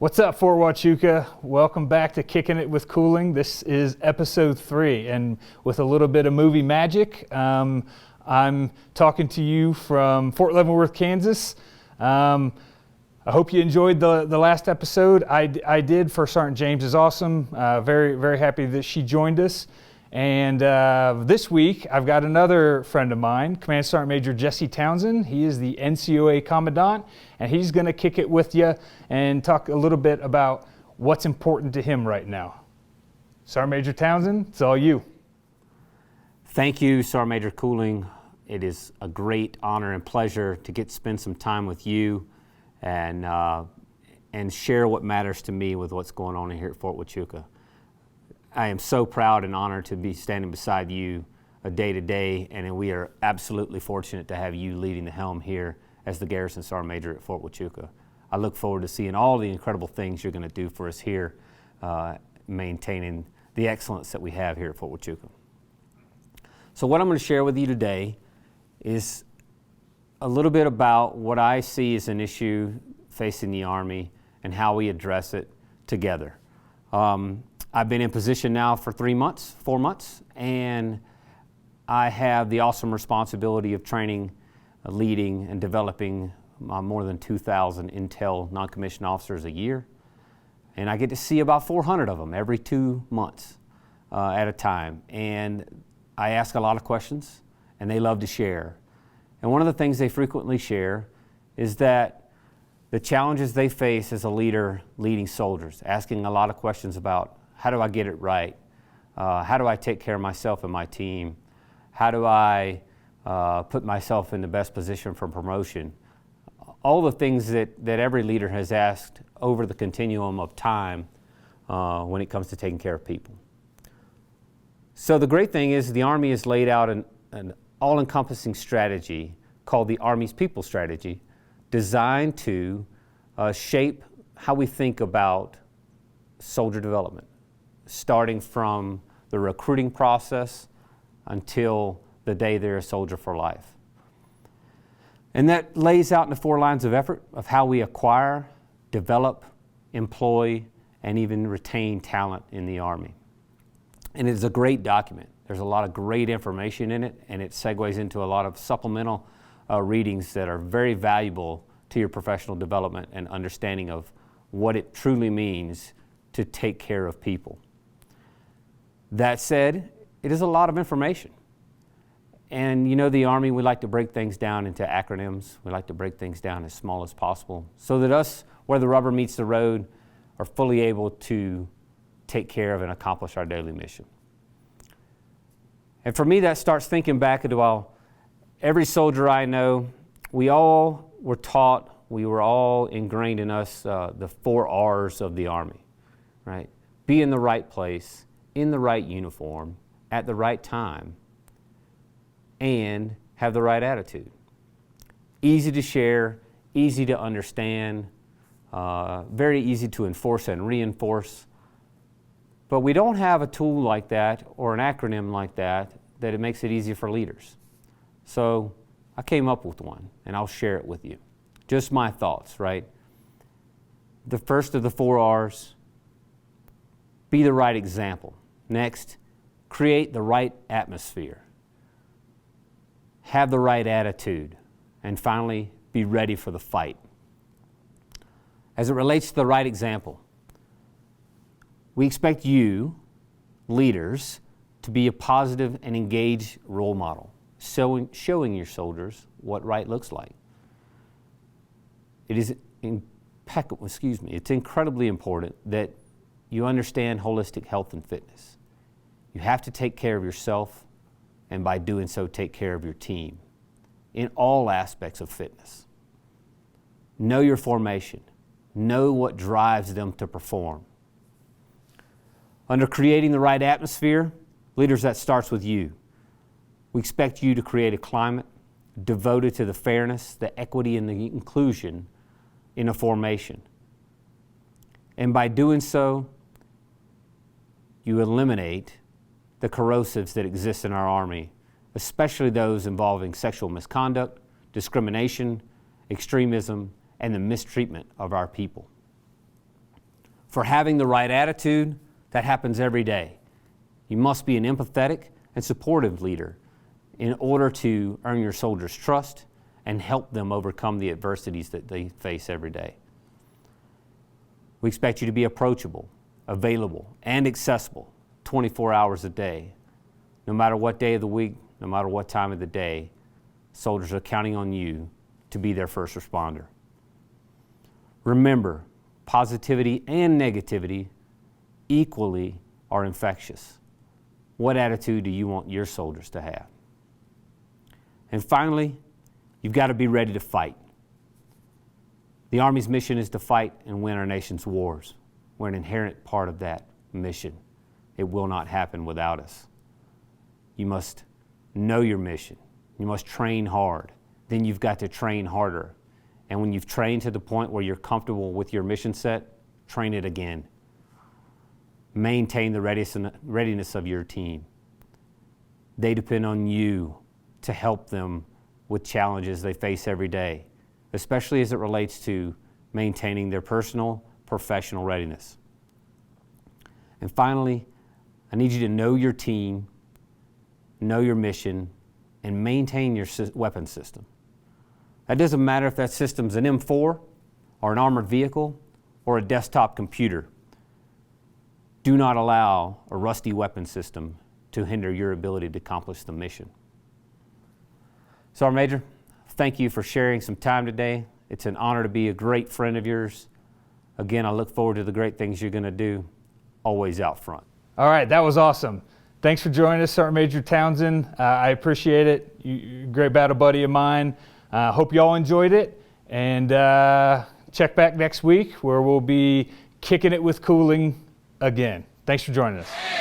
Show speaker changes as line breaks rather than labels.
What's up, Fort Huachuca? Welcome back to Kicking It with Kuhling. This is episode 3, and with a little bit of movie magic, I'm talking to you from Fort Leavenworth, Kansas. I hope you enjoyed the last episode. I did. First Sergeant James is awesome. Very, very happy that she joined us. And this week, I've got another friend of mine, Command Sergeant Major Jesse Townsend. He is the NCOA Commandant, and he's going to kick it with you and talk a little bit about what's important to him right now. Sergeant Major Townsend, it's all you.
Thank you, Sergeant Major Kuhling. It is a great honor and pleasure to get to spend some time with you and share what matters to me with what's going on here at Fort Huachuca. I am so proud and honored to be standing beside you day to day, and we are absolutely fortunate to have you leading the helm here as the Garrison Sergeant Major at Fort Huachuca. I look forward to seeing all the incredible things you're going to do for us here, maintaining the excellence that we have here at Fort Huachuca. So what I'm going to share with you today is a little bit about what I see as an issue facing the Army and how we address it together. I've been in position now for 4 months, and I have the awesome responsibility of training, leading, and developing more than 2,000 intel non-commissioned officers a year. And I get to see about 400 of them every 2 months at a time. And I ask a lot of questions, and they love to share. And one of the things they frequently share is that the challenges they face as a leader leading soldiers, asking a lot of questions about how do I get it right? How do I take care of myself and my team? How do I put myself in the best position for promotion? All the things that every leader has asked over the continuum of time when it comes to taking care of people. So the great thing is the Army has laid out an all-encompassing strategy called the Army's People Strategy, designed to shape how we think about soldier development, starting from the recruiting process until the day they're a soldier for life. And that lays out in the 4 lines of effort of how we acquire, develop, employ, and even retain talent in the Army. And it's a great document. There's a lot of great information in it, and it segues into a lot of supplemental readings that are very valuable to your professional development and understanding of what it truly means to take care of people. That said, it is a lot of information. And you know, the Army, we like to break things down into acronyms. We like to break things down as small as possible so that us, where the rubber meets the road, are fully able to take care of and accomplish our daily mission. And for me, that starts thinking back into every soldier I know, we all were taught, we were all ingrained in us the 4 R's of the Army, right? Be in the right place, in the right uniform, at the right time, and have the right attitude. Easy to share, easy to understand, very easy to enforce and reinforce. But we don't have a tool like that or an acronym like that it makes it easy for leaders. So I came up with one, and I'll share it with you. Just my thoughts, right? The first of the 4 R's, be the right example. Next, create the right atmosphere. Have the right attitude. And finally, be ready for the fight. As it relates to the right example, we expect you, leaders, to be a positive and engaged role model, showing your soldiers what right looks like. It's incredibly important that you understand holistic health and fitness. You have to take care of yourself, and by doing so, take care of your team in all aspects of fitness. Know your formation. Know what drives them to perform. Under creating the right atmosphere, leaders, that starts with you. We expect you to create a climate devoted to the fairness, the equity, and the inclusion in a formation. And by doing so, you eliminate the corrosives that exist in our Army, especially those involving sexual misconduct, discrimination, extremism, and the mistreatment of our people. For having the right attitude, that happens every day. You must be an empathetic and supportive leader in order to earn your soldiers' trust and help them overcome the adversities that they face every day. We expect you to be approachable, available, and accessible 24 hours a day. No matter what day of the week, no matter what time of the day, soldiers are counting on you to be their first responder. Remember, positivity and negativity equally are infectious. What attitude do you want your soldiers to have? And finally, you've got to be ready to fight. The Army's mission is to fight and win our nation's wars. We're an inherent part of that mission. It will not happen without us. You must know your mission. You must train hard. Then you've got to train harder. And when you've trained to the point where you're comfortable with your mission set, train it again. Maintain the readiness of your team. They depend on you to help them with challenges they face every day, especially as it relates to maintaining their personal, professional readiness. And finally, I need you to know your team, know your mission, and maintain your weapon system. That doesn't matter if that system's an M4 or an armored vehicle or a desktop computer. Do not allow a rusty weapon system to hinder your ability to accomplish the mission. Sergeant Major, thank you for sharing some time today. It's an honor to be a great friend of yours. Again, I look forward to the great things you're going to do, always out front.
All right, that was awesome. Thanks for joining us, Sergeant Major Townsend. I appreciate it. You're a great battle buddy of mine. Hope you all enjoyed it. And check back next week where we'll be kicking it with Kuhling again. Thanks for joining us.